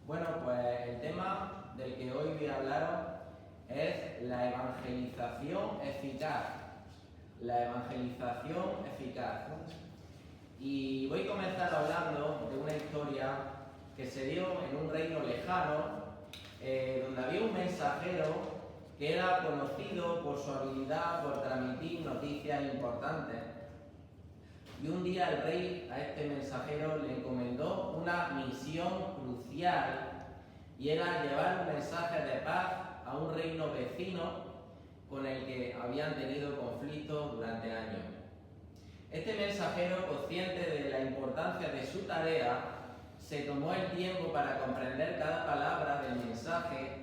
Bueno, pues el tema del que hoy voy a hablaros es la evangelización eficaz. La evangelización eficaz. Y voy a comenzar hablando de una historia que se dio en un reino lejano, donde había un mensajero que era conocido por su habilidad por transmitir noticias importantes. Y un día el rey a este mensajero le encomendó una misión crucial, y era llevar un mensaje de paz a un reino vecino con el que habían tenido conflictos durante años. Este mensajero, consciente de la importancia de su tarea, se tomó el tiempo para comprender cada palabra del mensaje.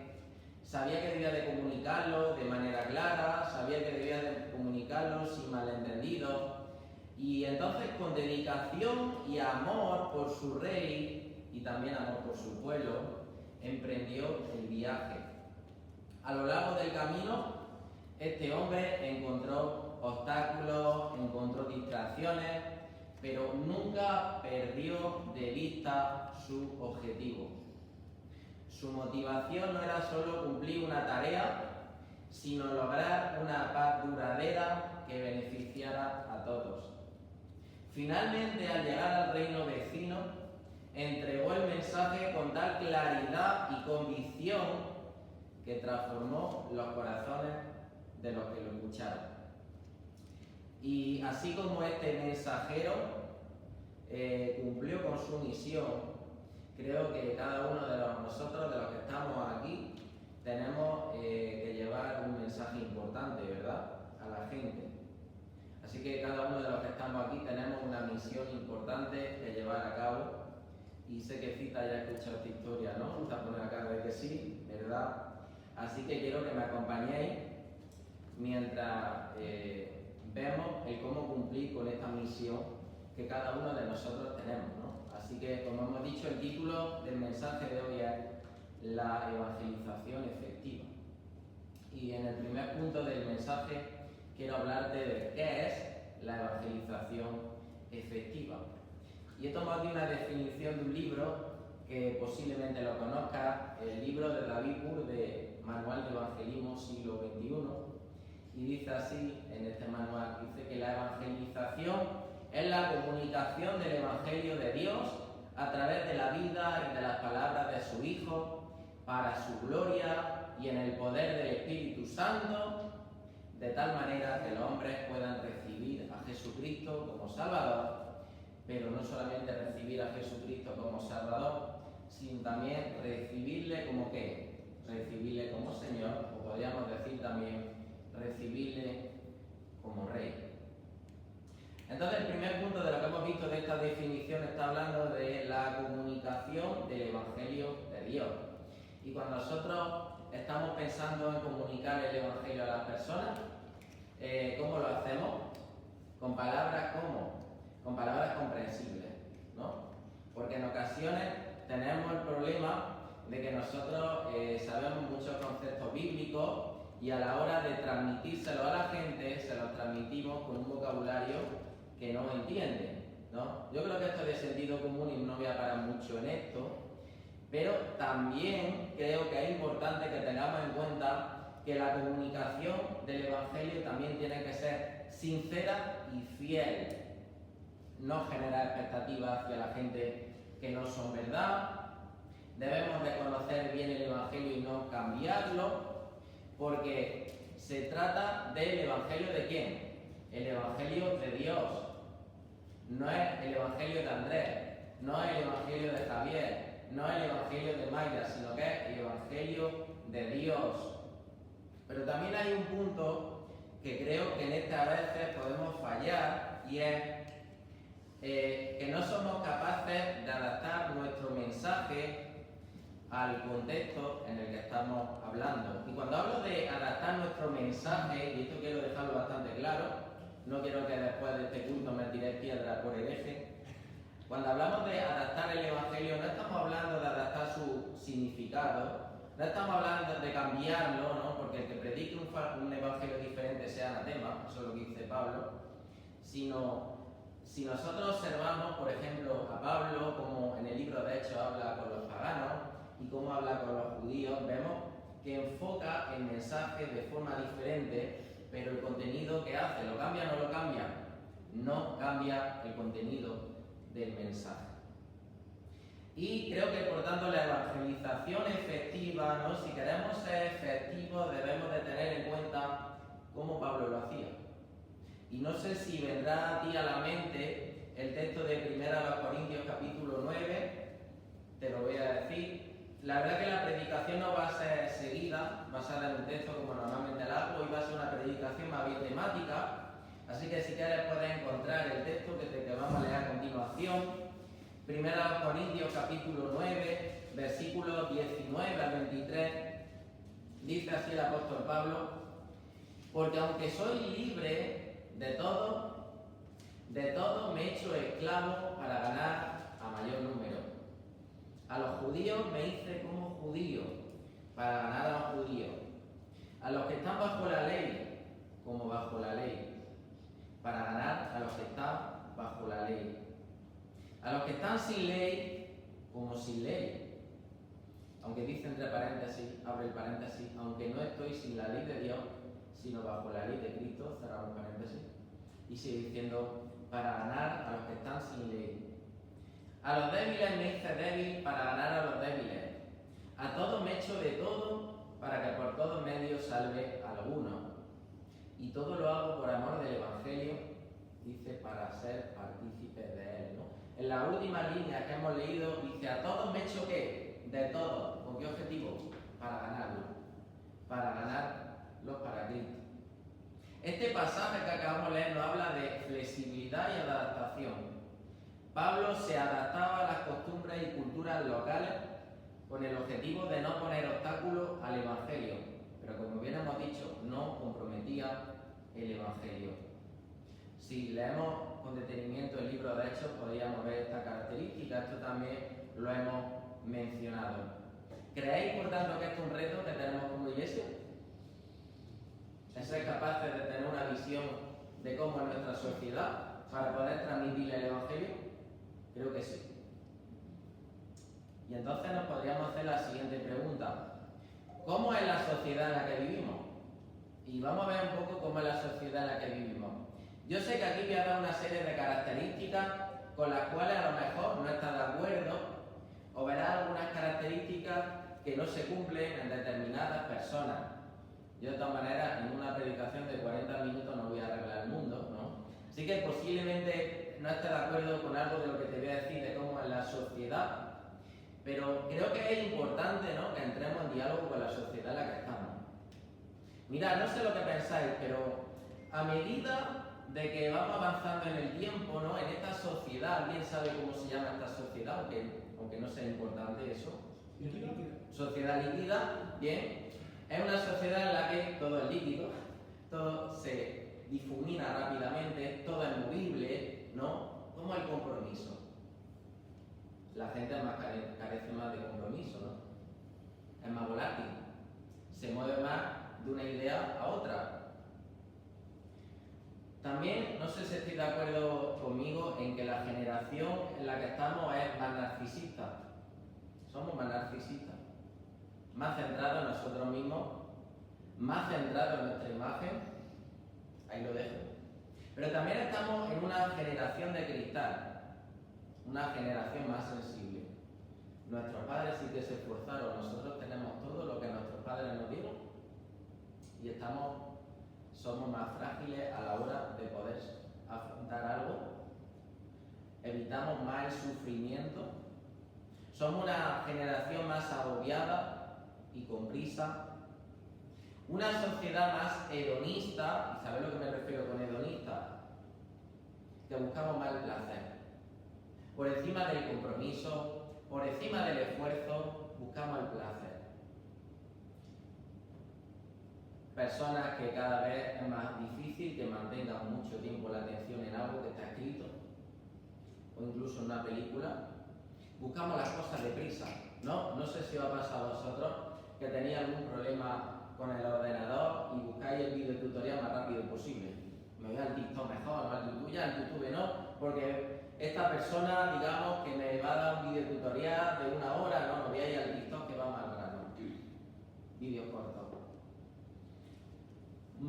Sabía que debía de comunicarlo de manera clara, sabía que debía de comunicarlo sin malentendidos. Y entonces, con dedicación y amor por su rey y también amor por su pueblo, emprendió el viaje. A lo largo del camino, este hombre encontró obstáculos, encontró distracciones, pero nunca perdió de vista su objetivo. Su motivación no era solo cumplir una tarea, sino lograr una paz duradera que beneficiara a todos. Finalmente, al llegar al reino vecino, entregó el mensaje con tal claridad y convicción que transformó los corazones de los que lo escucharon. Y así como este mensajero cumplió con su misión, creo que cada uno de nosotros, de los que estamos aquí, tenemos que llevar un mensaje importante, ¿verdad?, a la gente. Así que cada uno de los que estamos aquí tenemos una misión importante que llevar a cabo. Y sé que Cita ya ha escuchado esta historia, ¿no? Gusta poner a cara de que sí, ¿verdad? Así que quiero que me acompañéis mientras vemos el cómo cumplir con esta misión que cada uno de nosotros tenemos, ¿no? Así que, como hemos dicho, el título del mensaje de hoy es la evangelización efectiva. Y en el primer punto del mensaje quiero hablarte de qué es la evangelización efectiva. Y he tomado aquí una definición de un libro que posiblemente lo conozcas, el libro de David Moore de Manual de Evangelismo siglo XXI, y dice así en este manual, dice que la evangelización es la comunicación del Evangelio de Dios a través de la vida y de las palabras de su Hijo, para su gloria y en el poder del Espíritu Santo, de tal manera que los hombres puedan recibir a Jesucristo como Salvador, pero no solamente recibir a Jesucristo como Salvador, sino también recibirle como ¿qué? Recibirle como Señor, o podríamos decir también recibirle como Rey. Entonces, el primer punto de lo que hemos visto de esta definición está hablando de la comunicación del Evangelio de Dios. Y cuando nosotros estamos pensando en comunicar el Evangelio a las personas, ¿cómo lo hacemos? Con palabras ¿cómo? Con palabras comprensibles, ¿no? Porque en ocasiones tenemos el problema de que nosotros sabemos muchos conceptos bíblicos y a la hora de transmitírselo a la gente, se los transmitimos con un vocabulario que no entiende, ¿no? Yo creo que esto es de sentido común y no voy a parar mucho en esto, pero también creo que es importante que tengamos en cuenta que la comunicación del Evangelio también tiene que ser sincera y fiel. No generar expectativas hacia la gente que no son verdad. Debemos de conocer bien el Evangelio y no cambiarlo, porque se trata del Evangelio de ¿quién? El Evangelio de Dios. No es el Evangelio de Andrés, no es el Evangelio de Javier, no es el Evangelio de Mayra, sino que es el Evangelio de Dios. Pero también hay un punto que creo que en este a veces podemos fallar, y es que no somos capaces de adaptar nuestro mensaje al contexto en el que estamos hablando. Y cuando hablo de adaptar nuestro mensaje, y esto quiero dejarlo bastante claro, no quiero que después de este culto me tiréis piedra por hereje. Cuando hablamos de adaptar el Evangelio, no estamos hablando de adaptar su significado, no estamos hablando de cambiarlo, ¿no? Porque el que predique un evangelio diferente sea anatema, eso es lo que dice Pablo, sino si nosotros observamos, por ejemplo, a Pablo, como en el libro de Hechos habla con los paganos, mensaje de forma diferente, pero el contenido que hace, ¿lo cambia o no lo cambia? No cambia el contenido del mensaje. Y creo que por tanto la evangelización efectiva, ¿no? Si queremos ser efectivos debemos de tener en cuenta cómo Pablo lo hacía. Y no sé si vendrá a ti a la mente el texto de 1 Corintios capítulo 9, te lo voy a decir. La verdad que la predicación no va a ser seguida, basada en un texto como normalmente la hago, y va a ser una predicación más bien temática. Así que si quieres puedes encontrar el texto que vamos a leer a continuación. 1 Corintios capítulo 9, versículos 19 al 23, dice así el apóstol Pablo: porque aunque soy libre de todo me he hecho esclavo para ganar a mayor número. A los judíos me hice como judío para ganar a los judíos. A los que están bajo la ley, como bajo la ley, para ganar a los que están bajo la ley. A los que están sin ley, como sin ley. Aunque dice entre paréntesis, abre el paréntesis, aunque no estoy sin la ley de Dios, sino bajo la ley de Cristo, cerramos paréntesis. Y sigue diciendo, para ganar a los que están sin ley. A los débiles me hice débil para ganar a los débiles. A todos me echo de todo para que por todos medios salve a alguno. Y todo lo hago por amor del Evangelio, dice, para ser partícipe de él, ¿no? En la última línea que hemos leído dice, a todos me echo ¿qué? De todo. ¿Con qué objetivo? Para ganarlo. Para ganarlos para Cristo. Este pasaje que acabamos de leer nos habla de flexibilidad y adaptación. Pablo se adaptaba a las costumbres y culturas locales con el objetivo de no poner obstáculos al Evangelio, pero como bien hemos dicho, no comprometía el Evangelio. Si leemos con detenimiento el libro de Hechos, podríamos ver esta característica. Esto también lo hemos mencionado. ¿Creéis, por tanto, que esto es un reto que tenemos como iglesia? ¿Es ser capaces de tener una visión de cómo es nuestra sociedad para poder transmitirle el Evangelio? Creo que sí. Y entonces nos podríamos hacer la siguiente pregunta. ¿Cómo es la sociedad en la que vivimos? Y vamos a ver un poco cómo es la sociedad en la que vivimos. Yo sé que aquí voy a dar una serie de características con las cuales a lo mejor no estás de acuerdo, o verás algunas características que no se cumplen en determinadas personas. Yo de todas maneras en una predicación de 40 minutos no voy a arreglar el mundo, ¿no? Así que posiblemente no estés de acuerdo con algo de lo que te voy a decir de cómo es la sociedad, pero creo que es importante, ¿no?, que entremos en diálogo con la sociedad en la que estamos. Mirad, no sé lo que pensáis, pero a medida de que vamos avanzando en el tiempo, ¿no?, en esta sociedad, ¿alguien sabe cómo se llama esta sociedad? Aunque no sea importante eso. Sociedad líquida, bien. Es una sociedad en la que todo es líquido, todo se difumina rápidamente, todo es movible, ¿no? ¿Cómo el compromiso? La gente carece más de compromiso, ¿no? Es más volátil, se mueve más de una idea a otra. También, no sé si estáis de acuerdo conmigo en que la generación en la que estamos es más narcisista. Somos más narcisistas, más centrados en nosotros mismos, más centrados en nuestra imagen. Ahí lo dejo. Pero también estamos en una generación de cristal, una generación más sensible. Nuestros padres sí que se esforzaron, nosotros tenemos todo lo que nuestros padres nos dieron y somos más frágiles a la hora de poder afrontar algo, evitamos más el sufrimiento, somos una generación más agobiada y con prisa, una sociedad más hedonista, y ¿sabéis lo que me refiero con hedonista? Que buscamos más el placer. Por encima del compromiso, por encima del esfuerzo, buscamos el placer. Personas que cada vez es más difícil que mantengan mucho tiempo la atención en algo que está escrito, o incluso en una película. Buscamos las cosas deprisa, ¿no? No sé si os ha pasado a vosotros que tenéis algún problema con el ordenador y buscáis el video tutorial más rápido posible. Me voy al TikTok mejor, no al YouTube, ya al YouTube no, porque esta persona, digamos, que me va a dar un video tutorial de 1 hora, no voy a ir al TikTok que va más grano. Vídeos cortos.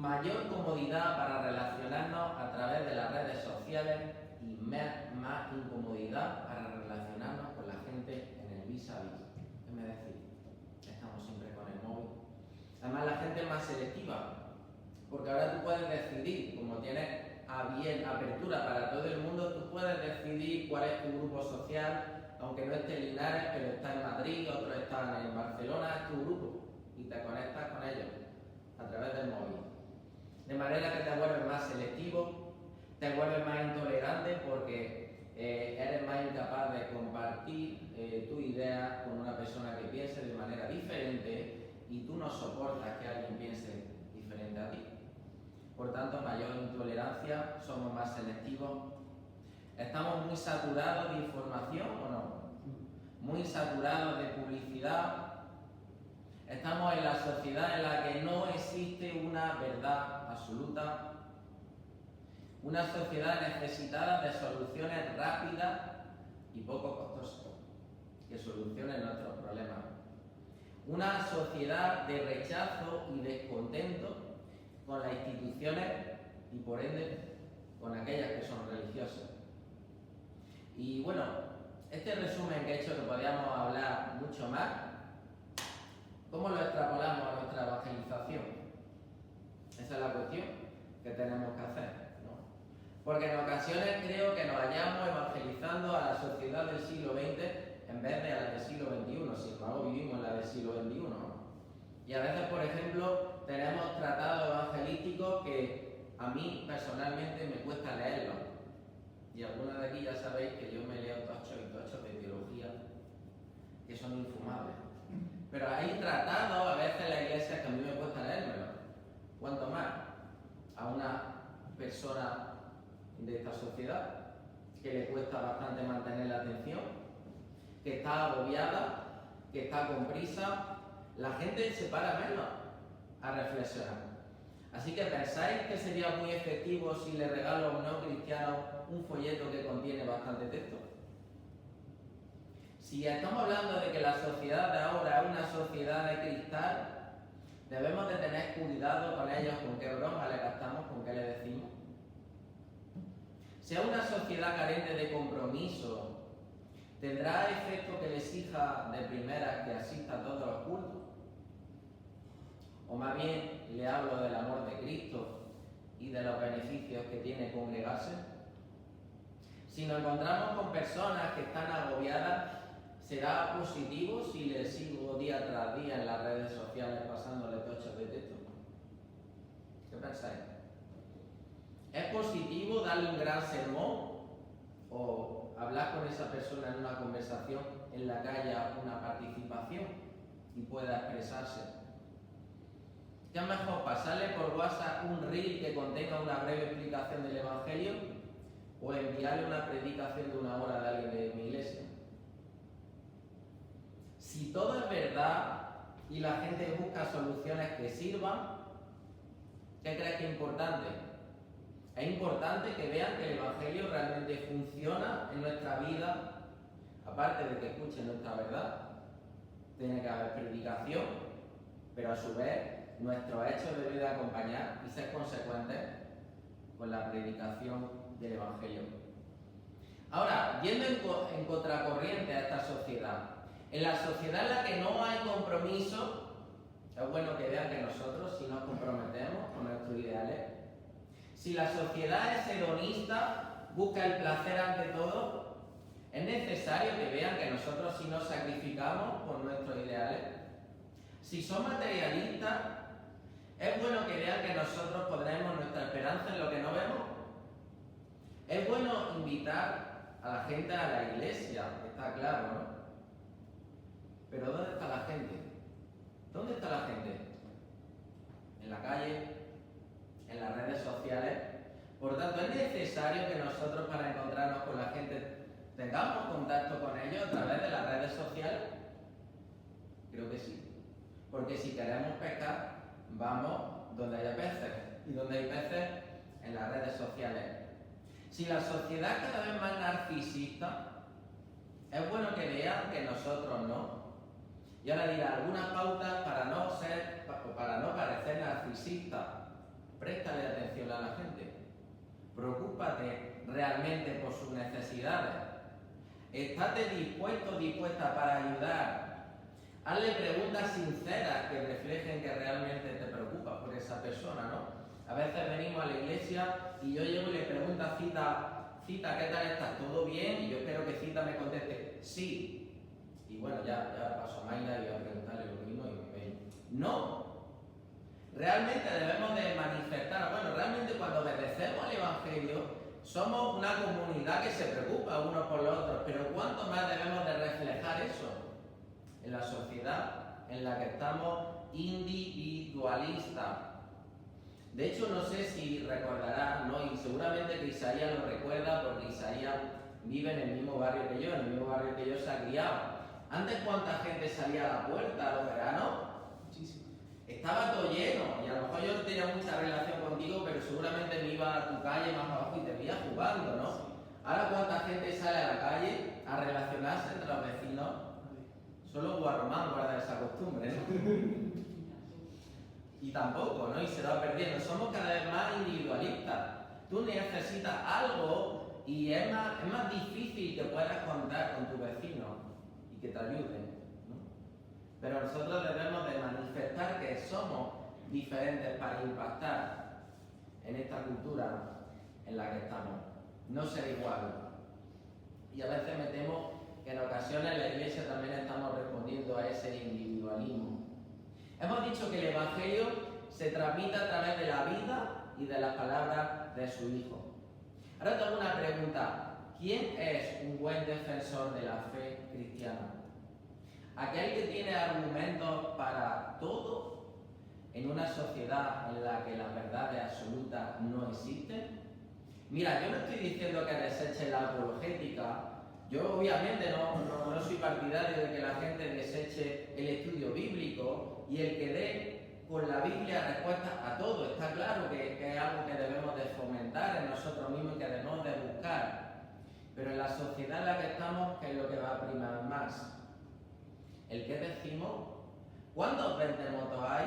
mayor comodidad para relacionarnos a través de las redes sociales y más incomodidad para relacionarnos con la gente en el vis a vis. ¿Qué me decís? Estamos siempre con el móvil. Además, la gente es más selectiva, porque ahora tú puedes decidir, como tienes apertura para todo el mundo, tú puedes decidir cuál es tu grupo social, aunque no esté en Linares, pero está en Madrid, otros están en Barcelona, es tu grupo y te conectas con ellos a través del móvil. De manera que te vuelves más selectivo, te vuelves más intolerante porque eres más incapaz de compartir tu idea con una persona que piense de manera diferente y tú no soportas que alguien piense diferente a ti. Por tanto, mayor intolerancia, somos más selectivos. ¿Estamos muy saturados de información o no? Muy saturados de publicidad. Estamos en la sociedad en la que no existe una verdad absoluta. Una sociedad necesitada de soluciones rápidas y poco costosas que solucionen nuestros problemas. Una sociedad de rechazo y descontento con las instituciones y por ende con aquellas que son religiosas. Y bueno, este resumen que he hecho, que podríamos hablar mucho más, ¿cómo lo extrapolamos a nuestra evangelización? Esa es la cuestión que tenemos que hacer, ¿no? Porque en ocasiones creo que nos hallamos evangelizando a la sociedad del siglo XX en vez de a la del siglo XXI, sin embargo vivimos en la del siglo XXI, ¿no? Y a veces, por ejemplo, tenemos tratados evangelísticos que a mí personalmente me cuesta leerlos. Y algunos de aquí ya sabéis que yo me leo tochos y tochos de teología que son infumables. Pero hay tratados a veces en la iglesia que a mí me cuesta leérmelos. ¿Cuánto más a una persona de esta sociedad que le cuesta bastante mantener la atención, que está agobiada, que está con prisa? La gente se para menos a reflexionar. Así que ¿pensáis que sería muy efectivo si le regalo a un no cristiano un folleto que contiene bastante texto? Si estamos hablando de que la sociedad de ahora es una sociedad de cristal, debemos de tener cuidado con ellos, con qué broma le gastamos, con qué le decimos. Si es una sociedad carente de compromiso, ¿tendrá efecto que le exija de primeras que asista a todos los cultos? O más bien le hablo del amor de Cristo y de los beneficios que tiene congregarse. Si nos encontramos con personas que están agobiadas, ¿será positivo si les sigo día tras día en las redes sociales pasándole tochos de texto? ¿Qué pensáis? ¿Es positivo darle un gran sermón o hablar con esa persona en una conversación en la que haya una participación y pueda expresarse? ¿Qué es mejor, pasarle por WhatsApp un reel que contenga una breve explicación del Evangelio o enviarle una predicación de 1 hora de alguien de mi iglesia? Si todo es verdad y la gente busca soluciones que sirvan, ¿qué crees que es importante? Es importante que vean que el Evangelio realmente funciona en nuestra vida, aparte de que escuchen nuestra verdad. Tiene que haber predicación, pero a su vez nuestros hechos deben de acompañar y ser consecuentes con la predicación del Evangelio. Ahora, yendo en contracorriente a esta sociedad, en la sociedad en la que no hay compromiso, es bueno que vean que nosotros sí nos comprometemos con nuestros ideales. Si la sociedad es hedonista, busca el placer ante todo, es necesario que vean que nosotros sí nos sacrificamos por nuestros ideales. Si son materialistas, es bueno que vean que nosotros pondremos nuestra esperanza en lo que no vemos. Es bueno invitar a la gente a la iglesia, está claro, ¿no? Pero ¿dónde está la gente? ¿Dónde está la gente? En la calle, en las redes sociales. Por tanto, es necesario que nosotros, para encontrarnos con la gente, tengamos contacto con ellos a través de las redes sociales. Creo que sí. Porque si queremos pescar, vamos donde haya peces. Y donde hay peces, en las redes sociales. Si la sociedad es cada vez más narcisista, es bueno que vean que nosotros no. Y ahora diré algunas pautas para no parecer narcisista. Préstale atención a la gente. Preocúpate realmente por sus necesidades. Estate dispuesta para ayudar. Hazle preguntas sinceras que reflejen que realmente te preocupas por esa persona, ¿no? A veces venimos a la iglesia y yo llego y le pregunto a Cita, ¿qué tal estás? ¿Todo bien? Y yo espero que Cita me conteste, sí. Y bueno, ya paso a Mayra y voy a preguntarle lo mismo y me voy. No. Realmente debemos de manifestar, bueno, realmente cuando obedecemos al Evangelio, somos una comunidad que se preocupa unos por los otros, pero ¿cuánto más debemos de reflejar eso en la sociedad en la que estamos individualistas? De hecho, no sé si recordarás, ¿no? Y seguramente que Isaías lo recuerda porque Isaías vive en el mismo barrio que yo, en el mismo barrio que yo se ha criado. Antes, ¿cuánta gente salía a la puerta a los veranos? Muchísimo. Estaba todo lleno, y a lo mejor yo no tenía mucha relación contigo, pero seguramente me iba a tu calle más abajo y te veía jugando, ¿no? Ahora, ¿cuánta gente sale a la calle a relacionarse entre los vecinos? Solo Guarromán guarda esa costumbre, ¿no? Y tampoco, ¿no? Y se va perdiendo. Somos cada vez más individualistas. Tú necesitas algo y es más difícil que puedas contar con tu vecino y que te ayuden, ¿no? Pero nosotros debemos de manifestar que somos diferentes para impactar en esta cultura en la que estamos. No ser igual. Y a veces me temo que en ocasiones en la iglesia también estamos respondiendo a ese individualismo. Hemos dicho que el Evangelio se transmite a través de la vida y de las palabras de su Hijo. Ahora tengo una pregunta. ¿Quién es un buen defensor de la fe cristiana? ¿Aquel que tiene argumentos para todo en una sociedad en la que las verdades absolutas no existen? Mira, yo no estoy diciendo que desechen la apologética. Yo obviamente no soy partidario de que la gente deseche el estudio bíblico y el que dé con la Biblia respuesta a todo. Está claro que es algo que debemos de fomentar en nosotros mismos y que debemos de buscar. Pero en la sociedad en la que estamos, ¿qué es lo que va a primar más? ¿El qué decimos? ¿Cuántos vendemotos hay?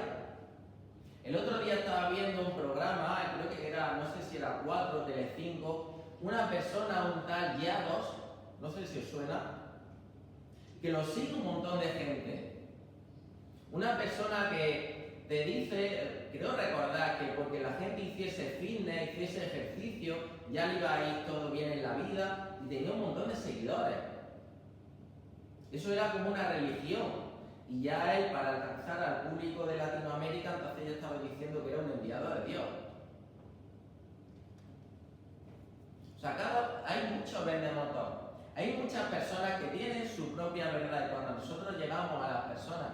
El otro día estaba viendo un programa, creo que era, no sé si era 4 o Telecinco, una persona, un tal Yados, no sé si os suena, que lo sigue un montón de gente. Una persona que te dice, creo recordar que porque la gente hiciese fitness, hiciese ejercicio, ya le iba a ir todo bien en la vida y tenía un montón de seguidores. Eso era como una religión. Y ya él, para alcanzar al público de Latinoamérica, entonces ya estaba diciendo que era un enviado de Dios. O sea, hay muchos vendemotos. Hay muchas personas que tienen su propia verdad y cuando nosotros llegamos a las personas,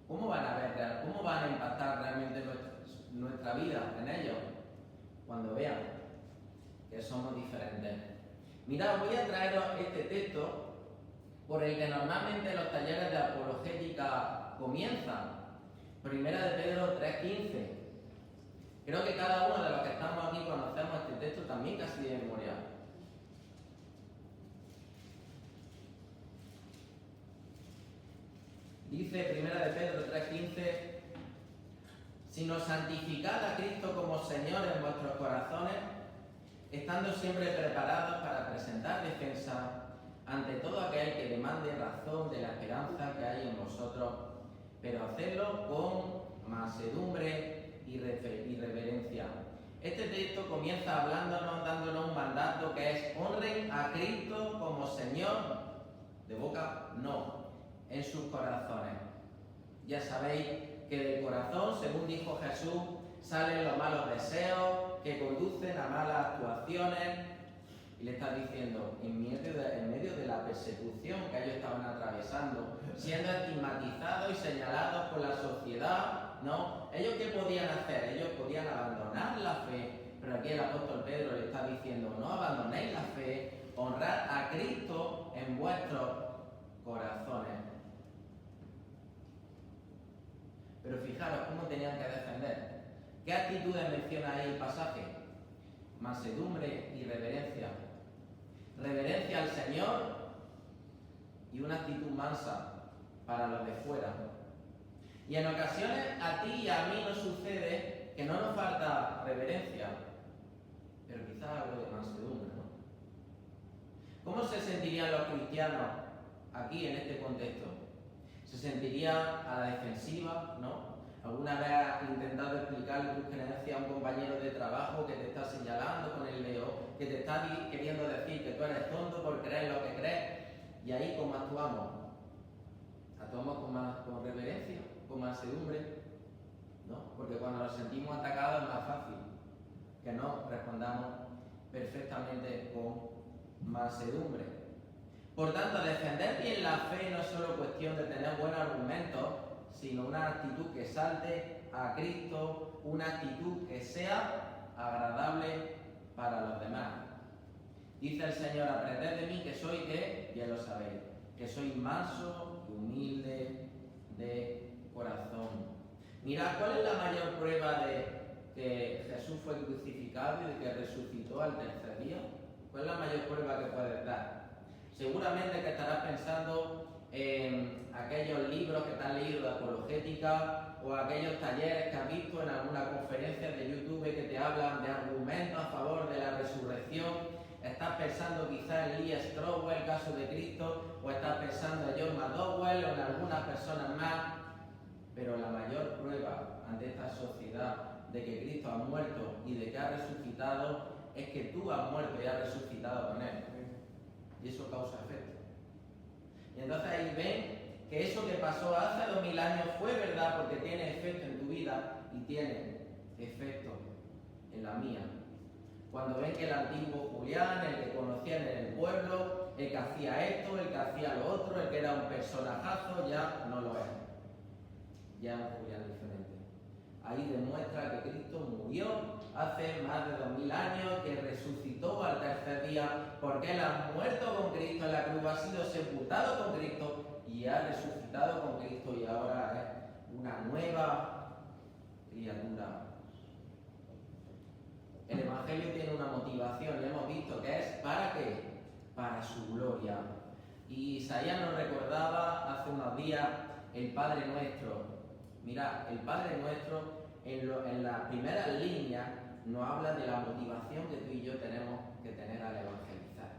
¿cómo van a ver, cómo van a impactar realmente nuestra vida en ellos? Cuando vean que somos diferentes. Mirad, voy a traeros este texto por el que normalmente los talleres de apologética comienzan. Primera de Pedro 3:15. Creo que cada uno de los que estamos aquí conocemos este texto también casi de memoria. Dice Primera de Pedro 3:15, sino santificad a Cristo como Señor en vuestros corazones, estando siempre preparados para presentar defensa ante todo aquel que demande razón de la esperanza que hay en vosotros, pero hacedlo con mansedumbre y reverencia. Este texto comienza hablándonos, dándonos un mandato que es honren a Cristo como Señor, de boca no, en sus corazones. Ya sabéis que del corazón, según dijo Jesús, salen los malos deseos que conducen a malas actuaciones. Y le está diciendo, en medio de la persecución que ellos estaban atravesando, siendo estigmatizados y señalados por la sociedad, ¿no? ¿Ellos qué podían hacer? Ellos podían abandonar la fe, pero aquí el apóstol Pedro le está diciendo, no abandonéis la fe, honrad a Cristo en vuestros corazones. Pero fijaros cómo tenían que defender. ¿Qué actitudes menciona ahí el pasaje? Mansedumbre y reverencia. Reverencia al Señor y una actitud mansa para los de fuera. Y en ocasiones a ti y a mí nos sucede que no nos falta reverencia, pero quizás algo de mansedumbre, ¿no? ¿Cómo se sentirían los cristianos aquí en este contexto? ¿Se sentirían a la defensiva, no? ¿Alguna vez has intentado explicarle tus creencias a un compañero de trabajo que te está señalando con el dedo, que te está queriendo decir que tú eres tonto por creer lo que crees? Y ahí, ¿cómo actuamos? ¿Actuamos con reverencia, con mansedumbre? ¿No? Porque cuando nos sentimos atacados es más fácil que no respondamos perfectamente con mansedumbre. Por tanto, defender bien la fe no es solo cuestión de tener buenos argumentos, sino una actitud que exalte a Cristo, una actitud que sea agradable para los demás. Dice el Señor: aprended de mí que soy ¿qué? Ya lo sabéis, que soy manso y humilde de corazón. Mirad, ¿cuál es la mayor prueba de que Jesús fue crucificado y de que resucitó al tercer día? ¿Cuál es la mayor prueba que puedes dar? Seguramente que estarás pensando en aquellos libros que te has leído de apologética o aquellos talleres que has visto en alguna conferencia de YouTube que te hablan de argumentos a favor de la resurrección. Estás pensando quizás en Lee Strobel, el caso de Cristo, o estás pensando en John McDowell o en algunas personas más. Pero la mayor prueba ante esta sociedad de que Cristo ha muerto y de que ha resucitado es que tú has muerto y has resucitado con Él. Y eso causa efecto. Y entonces ahí ven que eso que pasó hace 2000 años fue verdad porque tiene efecto en tu vida y tiene efecto en la mía. Cuando ven que el antiguo Julián, el que conocían en el pueblo, el que hacía esto, el que hacía lo otro, el que era un personajazo, ya no lo es. Ya es un Julián diferente. Ahí demuestra que Cristo murió hace más de 2000 años, que resucitó al tercer día, porque Él ha muerto con Cristo en la cruz, ha sido sepultado con Cristo y ha resucitado con Cristo y ahora es una nueva criatura. El Evangelio tiene una motivación, y hemos visto que es ¿para qué? Para su gloria. Y Isaías nos recordaba hace unos días el Padre Nuestro. Mirad, el Padre Nuestro en la primera línea nos habla de la motivación que tú y yo tenemos que tener al evangelizar.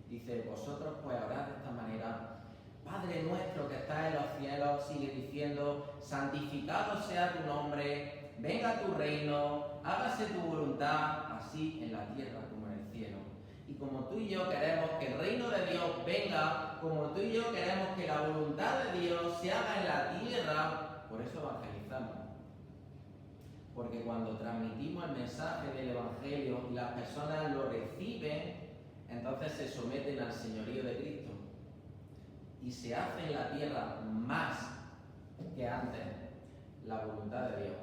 Dice: vosotros pues orad de esta manera: Padre nuestro que estás en los cielos, sigue diciendo, santificado sea tu nombre, venga tu reino, hágase tu voluntad, así en la tierra como en el cielo. Y como tú y yo queremos que el reino de Dios venga, como tú y yo queremos que la voluntad de Dios se haga en la tierra, por eso evangelizamos. Porque cuando transmitimos el mensaje del Evangelio y las personas lo reciben, entonces se someten al señorío de Cristo. Y se hace en la tierra más que antes la voluntad de Dios.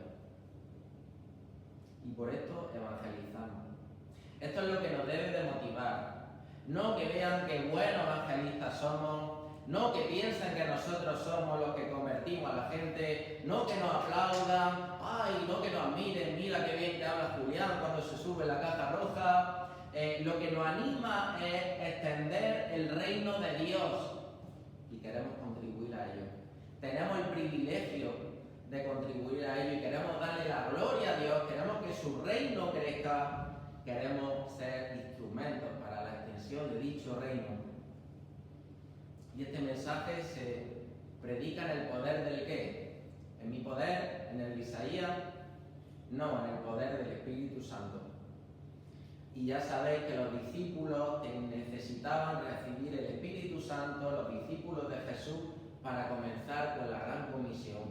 Y por esto evangelizamos. Esto es lo que nos debe de motivar. No que vean qué buenos evangelistas somos, no que piensen que nosotros somos los que convertimos a la gente, no que nos aplaudan, ay, no que nos admiren, mira qué bien que habla Julián cuando se sube la caja roja. Lo que nos anima es extender el reino de Dios y queremos contribuir a ello. Tenemos el privilegio de contribuir a ello y queremos darle la gloria a Dios, queremos que su reino crezca. Queremos ser instrumentos para la extensión de dicho reino. Y este mensaje se predica en el poder del ¿qué? ¿En mi poder? ¿En el de Isaías? No, en el poder del Espíritu Santo. Y ya sabéis que los discípulos necesitaban recibir el Espíritu Santo, los discípulos de Jesús, para comenzar con la gran comisión.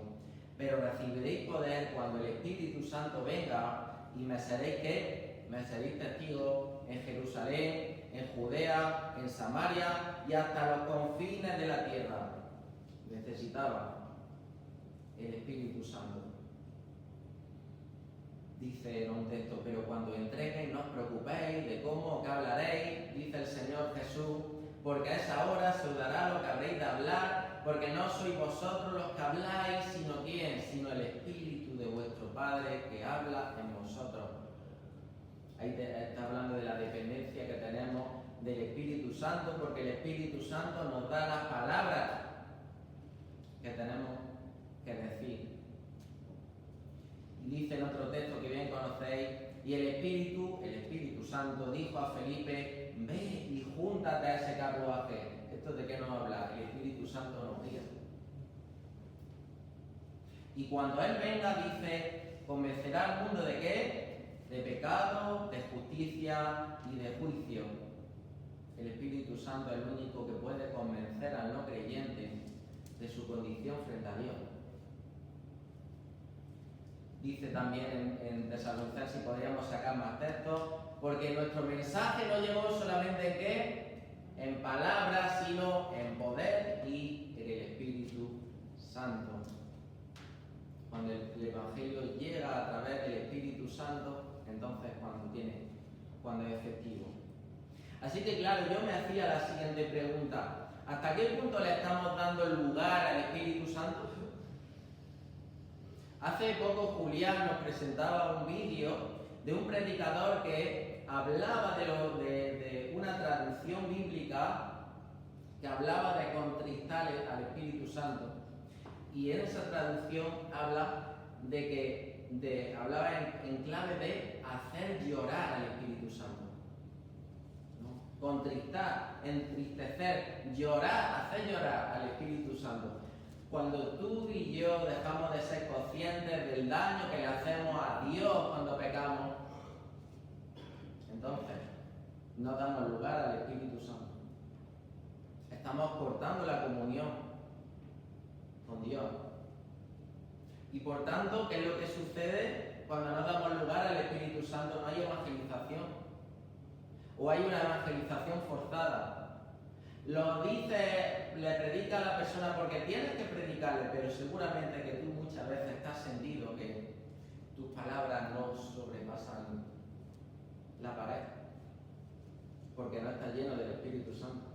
Pero recibiréis poder cuando el Espíritu Santo venga y me seréis ¿qué? Me seréis testigos en Jerusalén, en Judea, en Samaria y hasta los confines de la tierra. Necesitaban el Espíritu Santo. Dice en un texto: pero cuando entreguéis no os preocupéis de cómo o qué hablaréis, dice el Señor Jesús, porque a esa hora se os dará lo que habréis de hablar, porque no sois vosotros los que habláis, sino ¿quién? Sino el Espíritu de vuestro Padre que habla en vosotros. Ahí está hablando de la dependencia que tenemos del Espíritu Santo, porque el Espíritu Santo nos da las palabras que tenemos que decir. Y dice en otro conocéis, y el Espíritu Santo dijo a Felipe, ve y júntate a ese carruaje. ¿Esto de qué nos habla? El Espíritu Santo nos guía. Y cuando Él venga, dice, convencerá al mundo ¿de qué? De pecado, de justicia y de juicio. El Espíritu Santo es el único que puede convencer al no creyente de su condición frente a Dios. Dice también en Tesalonicenses, si podríamos sacar más textos, porque nuestro mensaje no llegó solamente en qué, en palabras, sino en poder y en el Espíritu Santo. Cuando el Evangelio llega a través del Espíritu Santo, entonces cuando es efectivo. Así que claro, yo me hacía la siguiente pregunta: ¿hasta qué punto le estamos dando lugar al Espíritu Santo? Hace poco Julián nos presentaba un vídeo de un predicador que hablaba de una traducción bíblica que hablaba de contristar al Espíritu Santo. Y en esa traducción hablaba en clave de hacer llorar al Espíritu Santo. ¿No? Contristar, entristecer, llorar, hacer llorar al Espíritu Santo. Cuando tú y yo dejamos de ser conscientes del daño que le hacemos a Dios cuando pecamos, entonces no damos lugar al Espíritu Santo. Estamos cortando la comunión con Dios. Y por tanto, ¿qué es lo que sucede cuando no damos lugar al Espíritu Santo? No hay evangelización. O hay una evangelización forzada. Lo dice, le predica a la persona porque tienes que predicarle, pero seguramente que tú muchas veces te has sentido que tus palabras no sobrepasan la pared, porque no estás lleno del Espíritu Santo.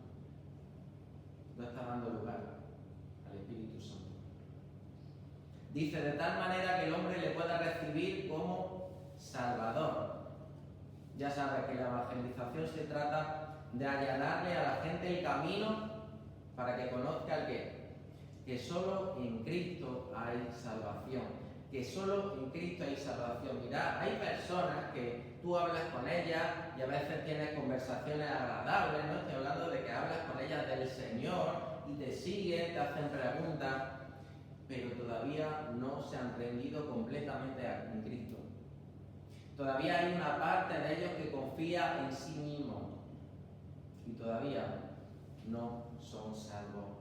No estás dando lugar al Espíritu Santo. Dice, de tal manera que el hombre le pueda recibir como Salvador. Ya sabes que la evangelización se trata de allanarle a la gente el camino para que conozca el qué. Que solo en Cristo hay salvación. Que solo en Cristo hay salvación. Mirad, hay personas que tú hablas con ellas y a veces tienes conversaciones agradables, ¿no? Estoy hablando de que hablas con ellas del Señor y te siguen, te hacen preguntas, pero todavía no se han rendido completamente en Cristo. Todavía hay una parte de ellos que confía en sí mismo y todavía no son salvos.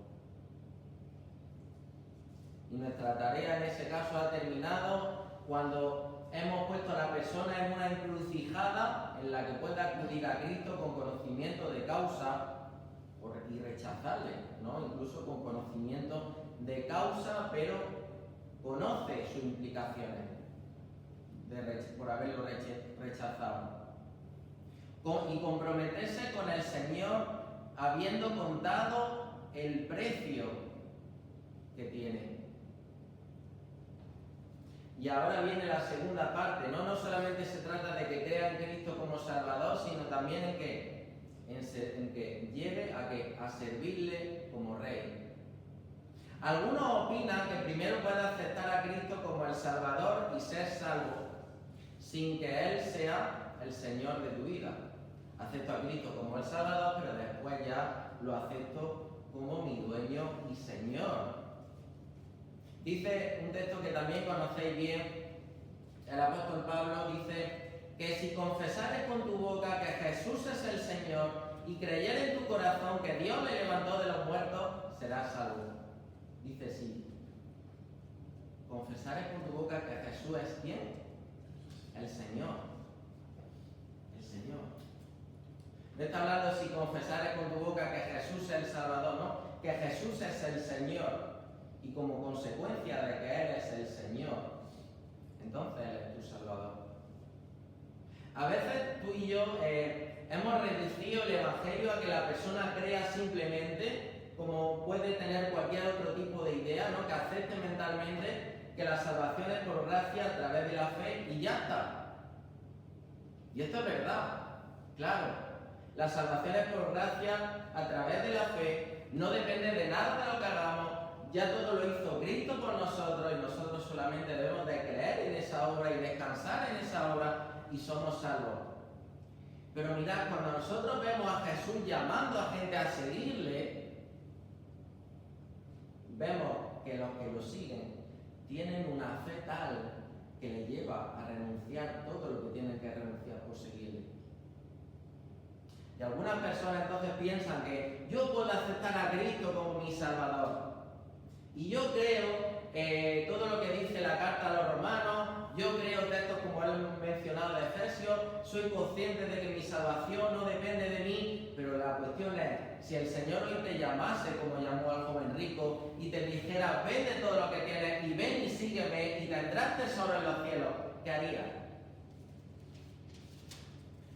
Y nuestra tarea en ese caso ha terminado cuando hemos puesto a la persona en una encrucijada en la que pueda acudir a Cristo con conocimiento de causa y rechazarle, ¿no? Incluso con conocimiento de causa, pero conoce sus implicaciones por haberlo rechazado. Y comprometerse con el Señor habiendo contado el precio que tiene. Y ahora viene la segunda parte, no solamente se trata de que crea en Cristo como Salvador, sino también en que lleve a servirle como Rey. Algunos opinan que primero puede aceptar a Cristo como el Salvador y ser salvo, sin que Él sea el Señor de tu vida. Acepto a Cristo como el Salvador, pero después ya lo acepto como mi dueño y Señor. Dice un texto que también conocéis bien, el apóstol Pablo dice que si confesares con tu boca que Jesús es el Señor y creyeres en tu corazón que Dios le levantó de los muertos, serás salvo. Dice sí. Confesares con tu boca que Jesús es ¿quién? El Señor. El Señor. No está hablando si confesares con tu boca que Jesús es el Salvador, no. Que Jesús es el Señor. Y como consecuencia de que Él es el Señor, entonces Él es tu Salvador. A veces tú y yo hemos reducido el Evangelio a que la persona crea simplemente, como puede tener cualquier otro tipo de idea, ¿no? Que acepte mentalmente que la salvación es por gracia a través de la fe y ya está. Y esto es verdad, claro. La salvación es por gracia a través de la fe, no depende de nada de lo que hagamos, ya todo lo hizo Cristo por nosotros y nosotros solamente debemos de creer en esa obra y descansar en esa obra y somos salvos. Pero mirad, cuando nosotros vemos a Jesús llamando a gente a seguirle, vemos que los que lo siguen tienen una fe tal que les lleva a renunciar todo lo que tienen que renunciar por seguirle. Y algunas personas entonces piensan que yo puedo aceptar a Cristo como mi Salvador. Y yo creo todo lo que dice la carta a los romanos, yo creo textos como hemos mencionado de Efesios, soy consciente de que mi salvación no depende de mí, pero la cuestión es, si el Señor hoy te llamase como llamó al joven rico y te dijera, vende todo lo que tienes y ven y sígueme y tendrás tesoro en los cielos, ¿qué harías?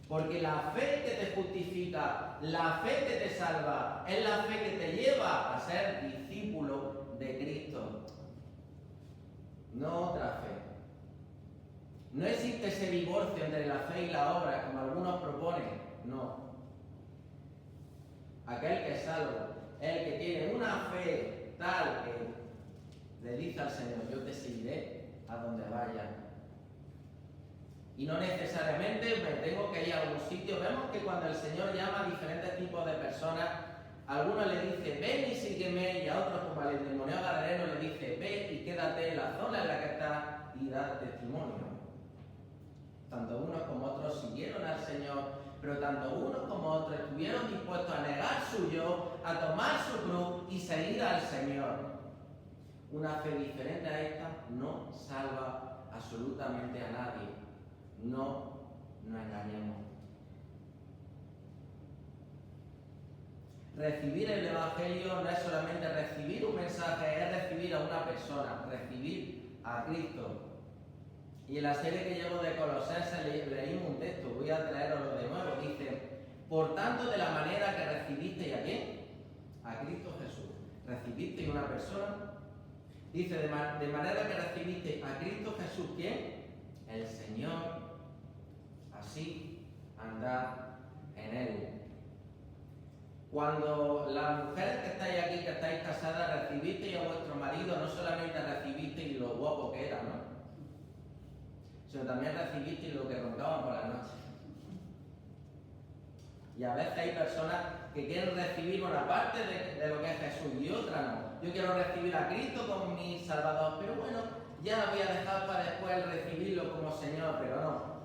Porque la fe que te justifica, la fe que te salva, es la fe que te lleva a ser discípulo de Cristo. No otra fe. No existe ese divorcio entre la fe y la obra, como algunos proponen. No. Aquel que es salvo, el que tiene una fe tal que le dice al Señor, yo te seguiré a donde vaya. Y no necesariamente me tengo que ir a algún sitio. Vemos que cuando el Señor llama a diferentes tipos de personas, a algunos le dice, ven y sígueme, y a otros, como al endemoniado gadareno, le dice, ve y quédate en la zona en la que estás y da testimonio. Tanto unos como otros siguieron al Señor, pero tanto unos como otros estuvieron dispuestos a negar su yo, a tomar su cruz y seguir al Señor. Una fe diferente a esta no salva absolutamente a nadie. No nos engañemos. Recibir el Evangelio no es solamente recibir un mensaje, es recibir a una persona, recibir a Cristo. Y en la serie que llevo de Colosenses leímos un texto, voy a traeroslo de nuevo. Dice, por tanto, de la manera que recibisteis a quién, a Cristo Jesús, recibisteis una persona. Dice, de manera que recibisteis a Cristo Jesús, ¿quién? El Señor. Así andad en Él. Cuando las mujeres que estáis aquí, que estáis casadas, recibisteis a vuestro marido, no solamente recibisteis lo guapo que era, ¿no? Sino también recibisteis lo que roncaban por la noche. Y a veces hay personas que quieren recibir una parte de lo que es Jesús y otra no. Yo quiero recibir a Cristo como mi Salvador, pero bueno, ya voy a dejar para después recibirlo como Señor, pero no.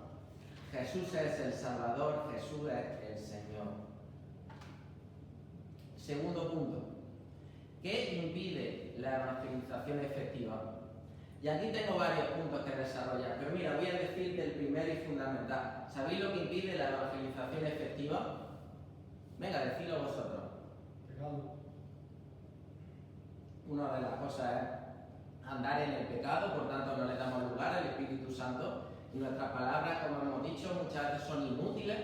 Jesús es el Salvador, Jesús es el Señor. Segundo punto, ¿qué impide la evangelización efectiva? Y aquí tengo varios puntos que desarrollar, pero mira, voy a decirte el primero y fundamental. ¿Sabéis lo que impide la evangelización efectiva? Venga, decidlo vosotros. Pecado. Una de las cosas es andar en el pecado, por tanto no le damos lugar al Espíritu Santo. Y nuestras palabras, como hemos dicho, muchas veces son inútiles.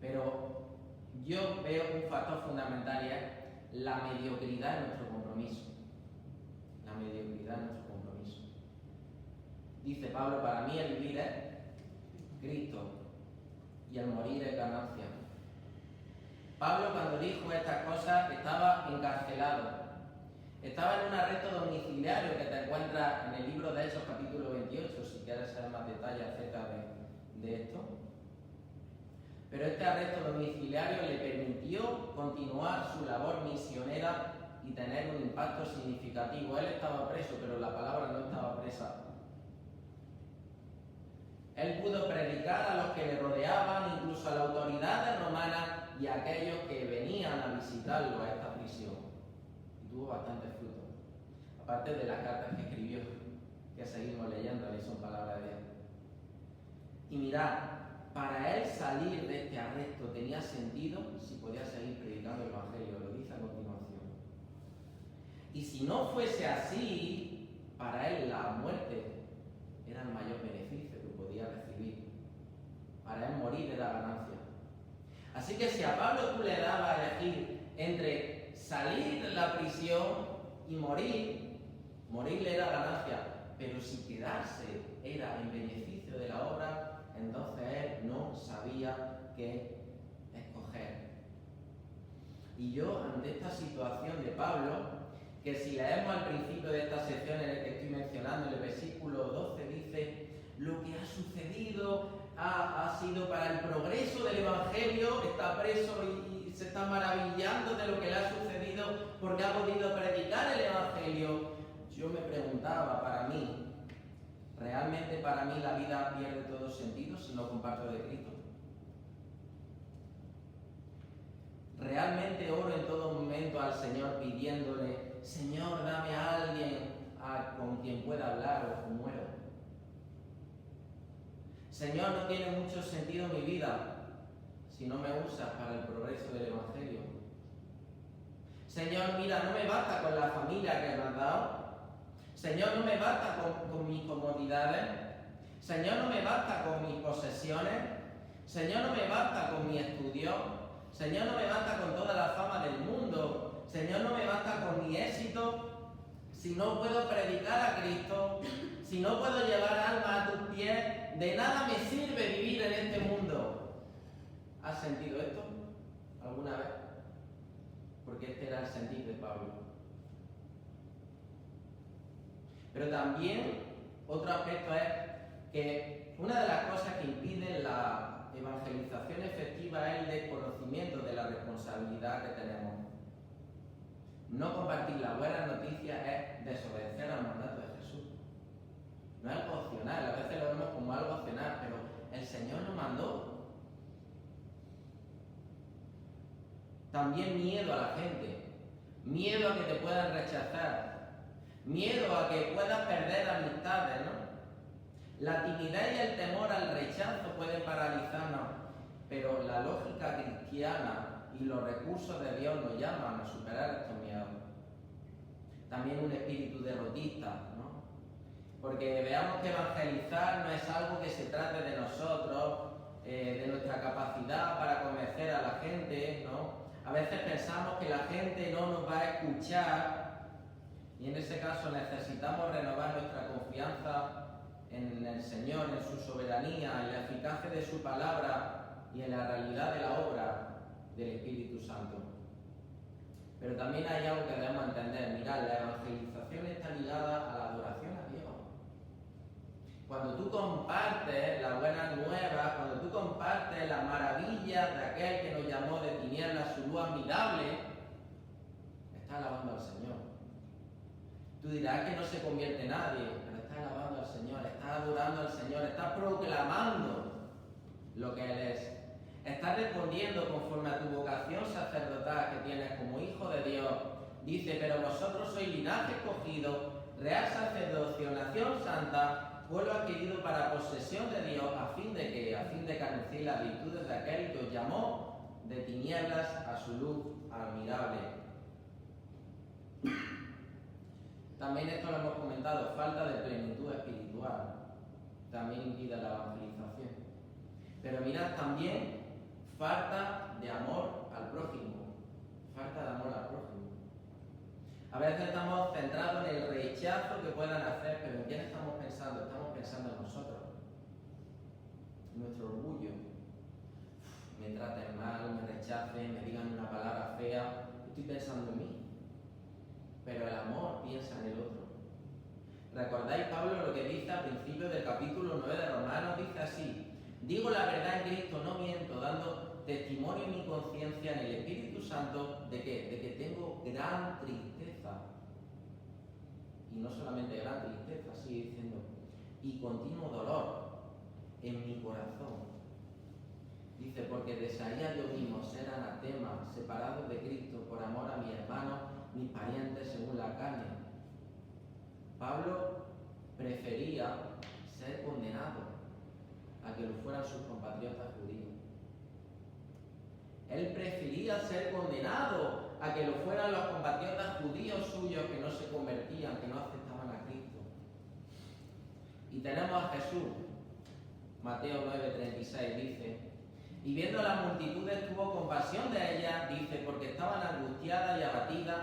Pero yo veo un factor fundamental y es la mediocridad en nuestro compromiso. La mediocridad en nuestro compromiso. Dice Pablo, para mí el vivir es Cristo y el morir es ganancia. Pablo, cuando dijo estas cosas, estaba encarcelado. Estaba en un arresto domiciliario que te encuentras en el libro de Hechos capítulo 28, si quieres saber más detalles acerca de esto. Pero este arresto domiciliario le permitió continuar su labor misionera y tener un impacto significativo. Él estaba preso, pero la palabra no estaba presa. Él pudo predicar a los que le rodeaban, incluso a la autoridad romana y a aquellos que venían a visitarlo a esta prisión. Y tuvo bastante fruto. Aparte de las cartas que escribió, que seguimos leyendo, y son palabras de Dios. Y mirad, para él salir de este arresto tenía sentido si podía seguir predicando el Evangelio, lo dice a continuación. Y si no fuese así, para él la muerte era el mayor beneficio que podía recibir. Para él morir era ganancia. Así que si a Pablo tú le dabas a elegir entre salir de la prisión y morir, morir le era ganancia. Pero si quedarse era en beneficio de la obra, entonces él no sabía qué escoger. Y yo, ante esta situación de Pablo, que si leemos al principio de esta sección en la que estoy mencionando, en el versículo 12, dice: lo que ha sucedido ha sido para el progreso del Evangelio, está preso y se está maravillando de lo que le ha sucedido porque ha podido predicar el Evangelio. Yo me preguntaba, ¿realmente para mí la vida pierde todo sentido si no comparto de Cristo? ¿Realmente oro en todo momento al Señor pidiéndole: Señor, dame a alguien con quien pueda hablar o muero? Señor, no tiene mucho sentido mi vida si no me usas para el progreso del Evangelio. Señor, mira, no me basta con la familia que me has dado. Señor, no me basta con mis comodidades. Señor, no me basta con mis posesiones. Señor, no me basta con mi estudio. Señor, no me basta con toda la fama del mundo. Señor, no me basta con mi éxito. Si no puedo predicar a Cristo, si no puedo llevar alma a tus pies, de nada me sirve vivir en este mundo. ¿Has sentido esto alguna vez? Porque este era el sentir de Pablo. Pero también otro aspecto es que una de las cosas que impiden la evangelización efectiva es el desconocimiento de la responsabilidad que tenemos. No compartir las buenas noticias es desobedecer al mandato de Jesús. No es algo opcional, a veces lo vemos como algo opcional, pero el Señor nos mandó. También miedo a la gente, miedo a que te puedan rechazar, miedo a que puedas perder amistades, ¿no? La timidez y el temor al rechazo pueden paralizarnos, pero la lógica cristiana y los recursos de Dios nos llaman a superar estos miedos. También un espíritu derrotista, ¿no? Porque veamos que evangelizar no es algo que se trate de nosotros, de nuestra capacidad para convencer a la gente, ¿no? A veces pensamos que la gente no nos va a escuchar y en ese caso necesitamos renovar nuestra confianza en el Señor, en su soberanía, en la eficacia de su palabra y en la realidad de la obra del Espíritu Santo. Pero también hay algo que debemos entender. Mirad, la evangelización está ligada a la adoración a Dios. Cuando tú compartes las buenas nuevas, cuando tú compartes las maravillas de aquel que nos llamó de tinieblas a su luz admirable, estás alabando al Señor. Tú dirás que no se convierte nadie, pero estás alabando al Señor, estás adorando al Señor, estás proclamando lo que Él es. Estás respondiendo conforme a tu vocación sacerdotal que tienes como hijo de Dios. Dice: pero vosotros sois linaje escogido, real sacerdocio, nación santa, pueblo adquirido para posesión de Dios, a fin de que anunciéis las virtudes de aquel que os llamó de tinieblas a su luz admirable. También esto lo hemos comentado, falta de plenitud espiritual también impide la evangelización. Pero mirad también, falta de amor al prójimo. Falta de amor al prójimo. A veces estamos centrados en el rechazo que puedan hacer, pero ¿en quién estamos pensando? Estamos pensando en nosotros, en nuestro orgullo. Me traten mal, me rechacen, me digan una palabra fea, estoy pensando en mí. Pero el amor piensa en el otro. ¿Recordáis Pablo lo que dice al principio del capítulo 9 de Romanos? Dice así: digo la verdad en Cristo, no miento, dando testimonio en mi conciencia, en el Espíritu Santo, de que tengo gran tristeza. Y no solamente gran tristeza, sigue diciendo, y continuo dolor en mi corazón. Dice: porque desearía yo mismo ser anatema, separado de Cristo, por amor a mis hermanos, mis parientes según la carne. Pablo prefería ser condenado a que lo fueran sus compatriotas judíos. Él prefería ser condenado a que lo fueran los compatriotas judíos suyos que no se convertían, que no aceptaban a Cristo. Y tenemos a Jesús. Mateo 9:36 dice: y viendo las multitudes tuvo compasión de ellas, dice, porque estaban angustiadas y abatidas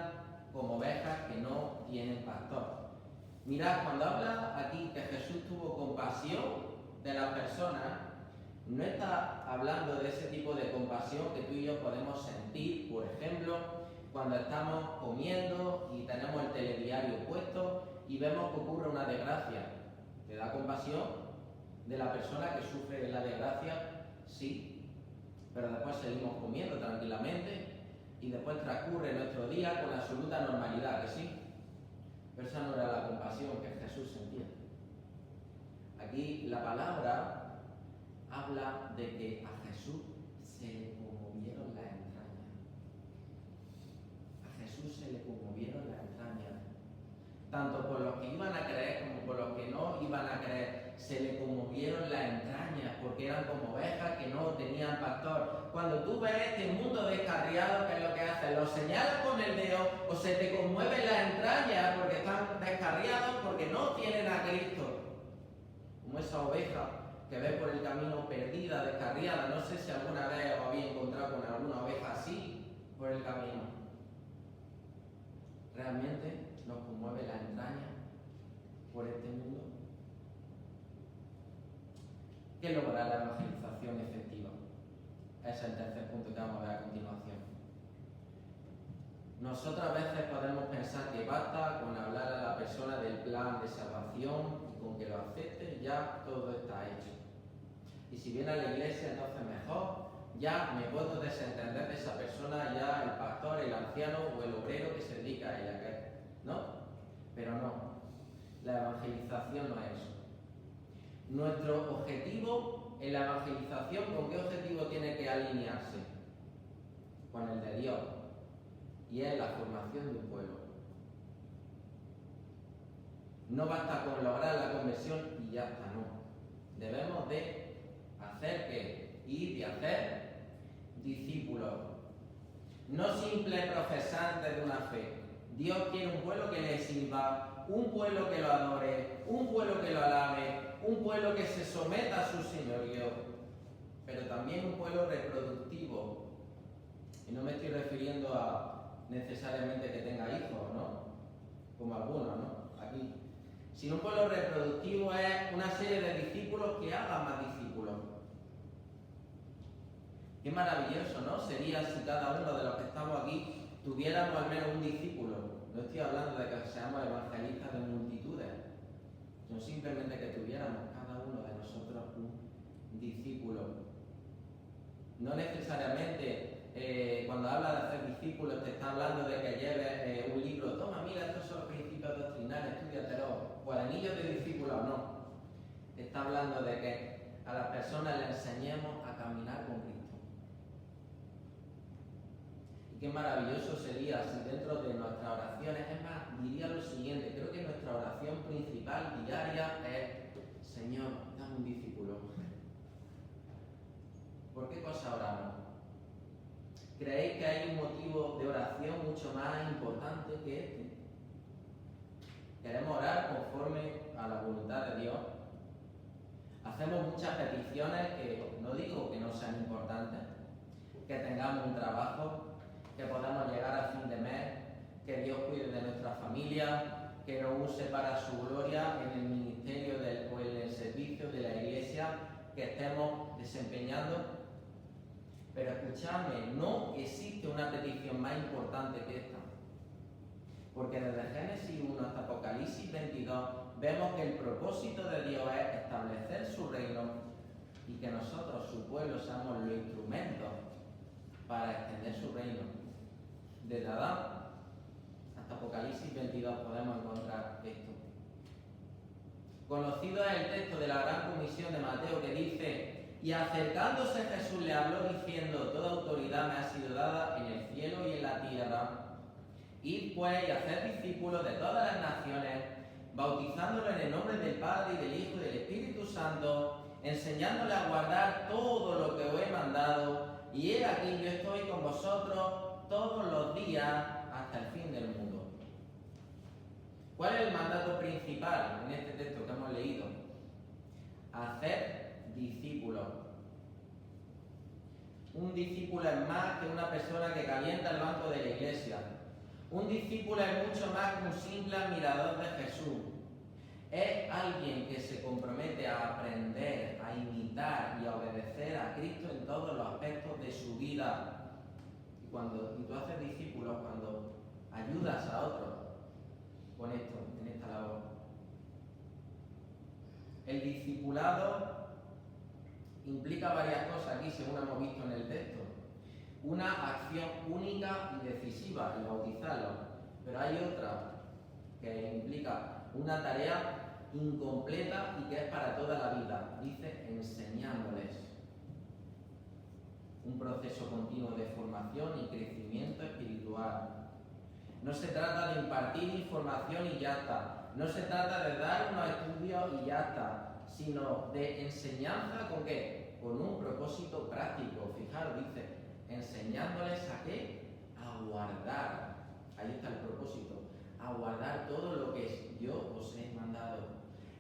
como ovejas que no tienen pastor. Mirad, cuando habla aquí que Jesús tuvo compasión de las personas, no está hablando de ese tipo de compasión que tú y yo podemos sentir, por ejemplo, cuando estamos comiendo y tenemos el telediario puesto y vemos que ocurre una desgracia. ¿Te da compasión de la persona que sufre la desgracia? Sí, pero después seguimos comiendo tranquilamente y después transcurre nuestro día con absoluta normalidad, ¿que sí? Pero esa no era la compasión que Jesús sentía. Aquí la palabra habla de que a Jesús se le conmovieron las entrañas. A Jesús se le conmovieron las entrañas. Tanto por los que iban a creer como por los que no iban a creer, se le conmovieron las entrañas, porque eran como ovejas que no tenían pastor. Cuando tú ves este mundo descarriado, ¿qué es lo que hace? Lo señalas con el dedo o se te conmueven las entrañas porque están descarriados, porque no tienen a Cristo. Como esa oveja que ves por el camino perdida, descarriada. No sé si alguna vez os habéis encontrado con alguna oveja así por el camino. Realmente nos conmueve la entraña por este mundo. ¿Qué logra la evangelización efectiva? Ese es el tercer punto que vamos a ver a continuación. Nosotros a veces podemos pensar que basta con hablar a la persona del plan de salvación y con que lo acepte, ya todo está hecho. Y si viene a la iglesia, entonces mejor, ya me puedo desentender de esa persona, ya el pastor, el anciano o el obrero que se dedica a ella, ¿no? Pero no, la evangelización no es eso. Nuestro objetivo en la evangelización, ¿con qué objetivo tiene que alinearse? Con el de Dios. Y es la formación de un pueblo. No basta con lograr la conversión y ya está, no. Debemos de hacer que ir y hacer discípulos. No simples profesantes de una fe. Dios quiere un pueblo que le sirva, un pueblo que lo adore, un pueblo que lo alabe, un pueblo que se someta a su señorío, pero también un pueblo reproductivo. Y no me estoy refiriendo a necesariamente que tenga hijos, ¿no? Como algunos, ¿no? Aquí. Sino un pueblo reproductivo es una serie de discípulos que hagan más discípulos. Qué maravilloso, ¿no? Sería si cada uno de los que estamos aquí tuviéramos al menos un discípulo. No estoy hablando de que seamos evangelistas de multitudes, sino simplemente que tuviéramos cada uno de nosotros un discípulo. No necesariamente cuando habla de hacer discípulos te está hablando de que lleves un libro, toma, mira, estos son los principios doctrinales, estudiatelo, o anillos de discípulos, no. Está hablando de que a las personas les enseñemos a caminar con Cristo. Y qué maravilloso sería si dentro de nuestras oraciones, es más, diría lo siguiente, creo que nuestra oración principal diaria es, Señor, dame un discípulo. ¿Por qué cosa oramos? ¿Creéis que hay un motivo de oración mucho más importante que este? Queremos orar conforme a la voluntad de Dios. Hacemos muchas peticiones que no digo que no sean importantes, que tengamos un trabajo, que podamos llegar a fin de mes, que Dios cuide de nuestra familia, que nos use para su gloria en el ministerio o en el servicio de la iglesia que estemos desempeñando. Pero escuchadme, no existe una petición más importante que esta. Porque desde Génesis 1 hasta Apocalipsis 22 vemos que el propósito de Dios es establecer su reino y que nosotros, su pueblo, seamos los instrumentos para extender su reino. Desde Adán hasta Apocalipsis 22 podemos encontrar esto. Conocido es el texto de la gran comisión de Mateo que dice: y acercándose Jesús le habló diciendo: toda autoridad me ha sido dada en el cielo y en la tierra. Id pues y haced discípulos de todas las naciones, bautizándolos en el nombre del Padre y del Hijo y del Espíritu Santo, enseñándoles a guardar todo lo que os he mandado, y he aquí yo estoy con vosotros todos los días hasta el fin del mundo. ¿Cuál es el mandato principal en este texto que hemos leído? Hacer discípulos. Un discípulo es más que una persona que calienta el banco de la iglesia. Un discípulo es mucho más que un simple admirador de Jesús. Es alguien que se compromete a aprender, a imitar y a obedecer a Cristo en todos los aspectos de su vida. Y tú haces discípulos cuando ayudas a otros con esto, en esta labor. El discipulado implica varias cosas aquí, según hemos visto en el texto. Una acción única y decisiva, el bautizarlo. Pero hay otra que implica una tarea incompleta y que es para toda la vida. Dice, enseñándoles. Un proceso continuo de formación y crecimiento espiritual. No se trata de impartir información y ya está. No se trata de dar unos estudios y ya está. Sino de enseñanza ¿con qué? Con un propósito práctico. Fijaros, dice, enseñándoles a qué? A guardar. Ahí está el propósito. A guardar todo lo que yo os he mandado.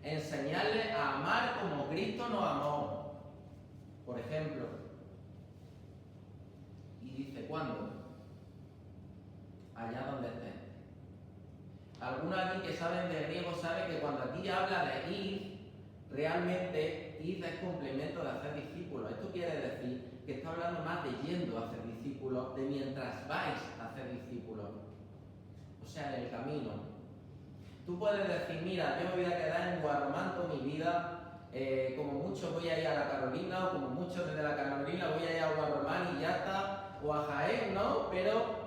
Enseñarles a amar como Cristo nos amó. Por ejemplo. Y dice, ¿cuándo? Allá donde estén. Algunos aquí que saben de griego saben que cuando aquí habla de ir, realmente ir es complemento de hacer discípulos. Esto quiere decir que está hablando más de yendo a hacer discípulos, de mientras vais a hacer discípulos. O sea, en el camino. Tú puedes decir, mira, yo me voy a quedar en Guarromán toda mi vida, como mucho voy a ir a la Carolina, o como mucho desde la Carolina voy a ir a Guarromán y ya está, o a Jaén, ¿no? Pero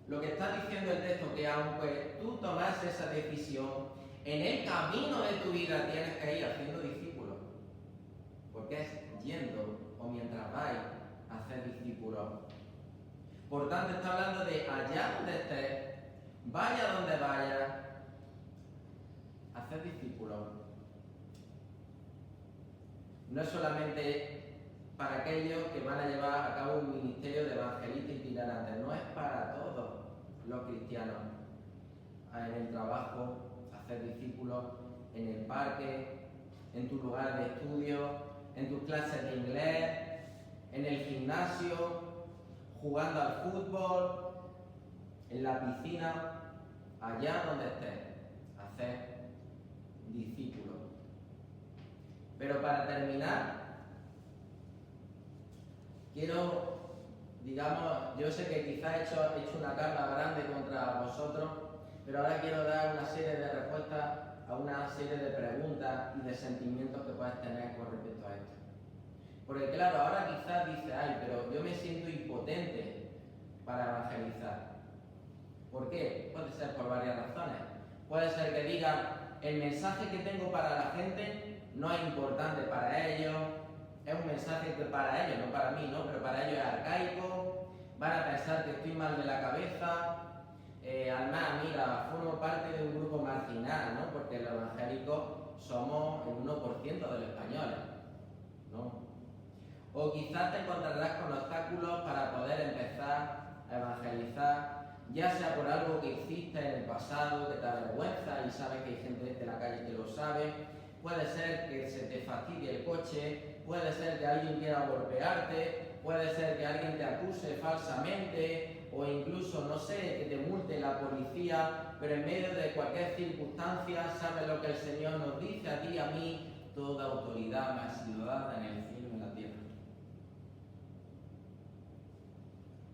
lo que está diciendo el texto, que aunque tú tomas esa decisión, en el camino de tu vida tienes que ir haciendo discípulos. Porque es yendo o mientras vais a hacer discípulos. Por tanto, está hablando de allá donde estés, vaya donde vayas, hacer discípulos. No es solamente para aquellos que van a llevar a cabo un ministerio de evangelistas itinerantes, no es para todos los cristianos. En el trabajo, hacer discípulos, en el parque, en tu lugar de estudio, en tus clases de inglés, en el gimnasio, jugando al fútbol, en la piscina, allá donde estés, hacer discípulos. Pero para terminar, quiero, digamos, yo sé que quizás he hecho una carga grande contra vosotros, pero ahora quiero dar una serie de respuestas a una serie de preguntas y de sentimientos que puedes tener con respecto a esto. Porque claro, ahora quizás dices, ay, pero yo me siento impotente para evangelizar. ¿Por qué? Puede ser por varias razones. Puede ser que diga, el mensaje que tengo para la gente no es importante para ellos, es un mensaje que para ellos, no para mí, ¿no? Pero para ellos es arcaico, van a pensar que estoy mal de la cabeza. Además, mira, formo parte de un grupo marginal, ¿no? Porque los evangélicos somos el 1% de los españoles, ¿no? O quizás te encontrarás con obstáculos para poder empezar a evangelizar, ya sea por algo que hiciste en el pasado, que te avergüenza y sabes que hay gente de la calle que lo sabe. Puede ser que se te fastidie el coche, puede ser que alguien quiera golpearte, puede ser que alguien te acuse falsamente o incluso, no sé, que te multe la policía, pero en medio de cualquier circunstancia sabes lo que el Señor nos dice a ti y a mí: toda autoridad me ha sido dada en el cielo y en la tierra.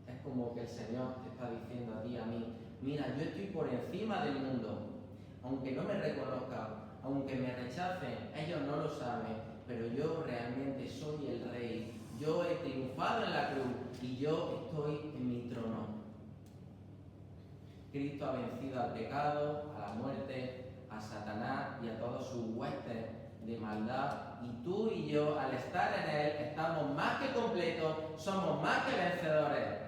Es como que el Señor te está diciendo a ti y a mí: mira, yo estoy por encima del mundo, aunque no me reconozcan, aunque me rechacen, ellos no lo saben, pero yo realmente soy el Rey. Yo he triunfado en la cruz y yo estoy en mi trono. Cristo ha vencido al pecado, a la muerte, a Satanás y a todos sus huestes de maldad. Y tú y yo, al estar en Él, estamos más que completos, somos más que vencedores.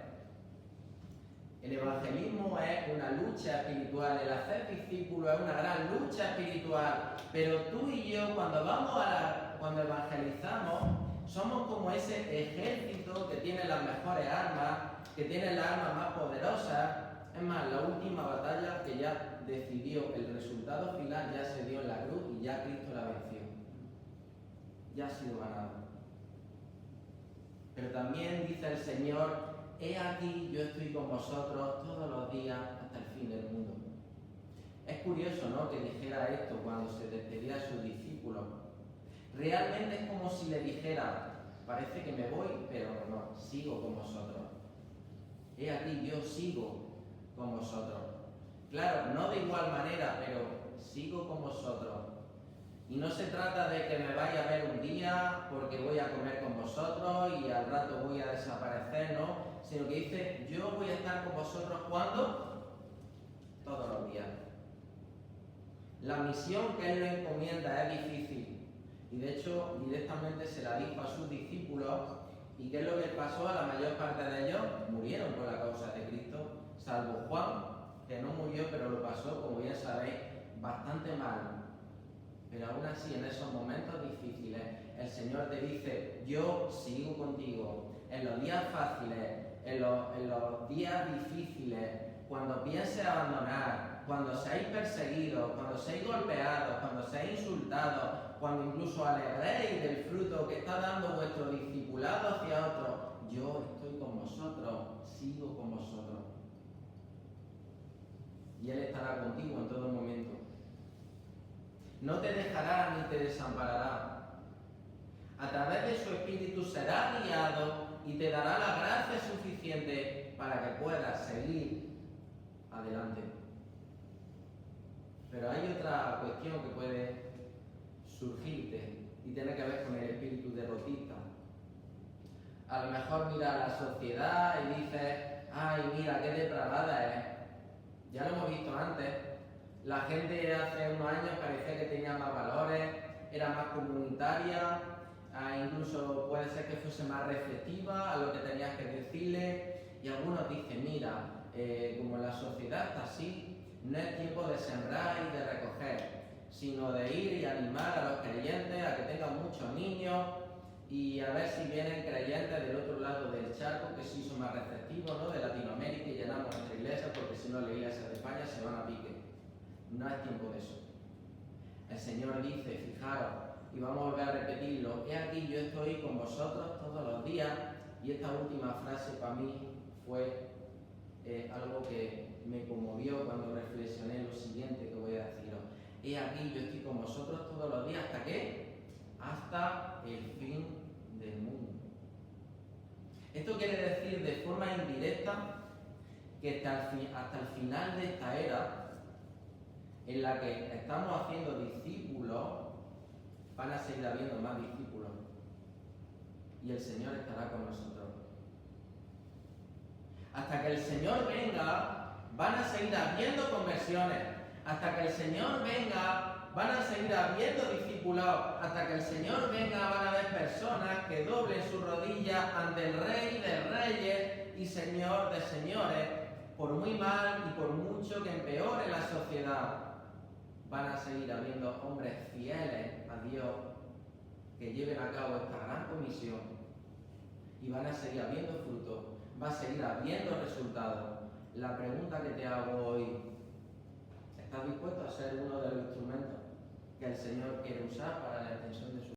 El evangelismo es una lucha espiritual, el hacer discípulos es una gran lucha espiritual, pero tú y yo cuando evangelizamos somos como ese ejército que tiene las mejores armas, que tiene las armas más poderosas. Es más, la última batalla que ya decidió el resultado final ya se dio en la cruz y ya Cristo la venció. Ya ha sido ganado. Pero también dice el Señor: he aquí, yo estoy con vosotros todos los días hasta el fin del mundo. Es curioso, ¿no?, que dijera esto cuando se despedía a sus discípulos. Realmente es como si le dijera, parece que me voy, pero no, sigo con vosotros. He aquí, yo sigo con vosotros. Claro, no de igual manera, pero sigo con vosotros. Y no se trata de que me vaya a ver un día porque voy a comer con vosotros y al rato voy a desaparecer, ¿no? Sino que dice, yo voy a estar con vosotros, ¿cuándo? Todos los días. La misión que Él le encomienda es difícil. Y de hecho, directamente se la dijo a sus discípulos. ¿Y qué es lo que pasó? A la mayor parte de ellos murieron por la causa de Cristo, salvo Juan, que no murió, pero lo pasó, como bien sabéis, bastante mal. Pero aún así, en esos momentos difíciles, el Señor te dice, yo sigo contigo. En los días fáciles, en los días difíciles, cuando pienses abandonar, cuando seáis perseguidos, cuando seáis golpeados, cuando seáis insultados, cuando incluso alegréis del fruto que está dando vuestro discipulado hacia otros, yo estoy con vosotros, sigo con vosotros. Y Él estará contigo en todo momento. No te dejará ni te desamparará. A través de su Espíritu serás guiado y te dará la gracia suficiente para que puedas seguir adelante. Pero hay otra cuestión que puede surgirte y tiene que ver con el espíritu derrotista. A lo mejor mira a la sociedad y dices, ay, mira, qué depravada es. Ya lo hemos visto antes. La gente hace unos años parecía que tenía más valores, era más comunitaria, incluso puede ser que fuese más receptiva a lo que tenías que decirle. Y algunos dicen, mira, como la sociedad está así, no es tiempo de sembrar y de recoger, sino de ir y animar a los creyentes a que tengan muchos niños y a ver si vienen creyentes del otro lado del charco, que sí son más receptivos, ¿no?, de Latinoamérica, y llenamos nuestra iglesia, porque si no las iglesias de España se van a pique. No es tiempo de eso. El Señor dice, fijaros, y vamos a volver a repetirlo, he aquí yo estoy con vosotros todos los días, y esta última frase para mí fue algo que me conmovió cuando reflexioné lo siguiente que voy a deciros. He aquí yo estoy con vosotros todos los días, ¿hasta qué? Hasta el fin del mundo. Esto quiere decir de forma indirecta que hasta el final de esta era, en la que estamos haciendo discípulos, van a seguir habiendo más discípulos y el Señor estará con nosotros. Hasta que el Señor venga, van a seguir habiendo conversiones. Hasta que el Señor venga, van a seguir habiendo discipulados. Hasta que el Señor venga, van a haber personas que doblen sus rodillas ante el Rey de Reyes y Señor de Señores. Por muy mal y por mucho que empeore la sociedad, van a seguir habiendo hombres fieles a Dios que lleven a cabo esta gran comisión y van a seguir habiendo fruto, va a seguir habiendo resultados. La pregunta que te hago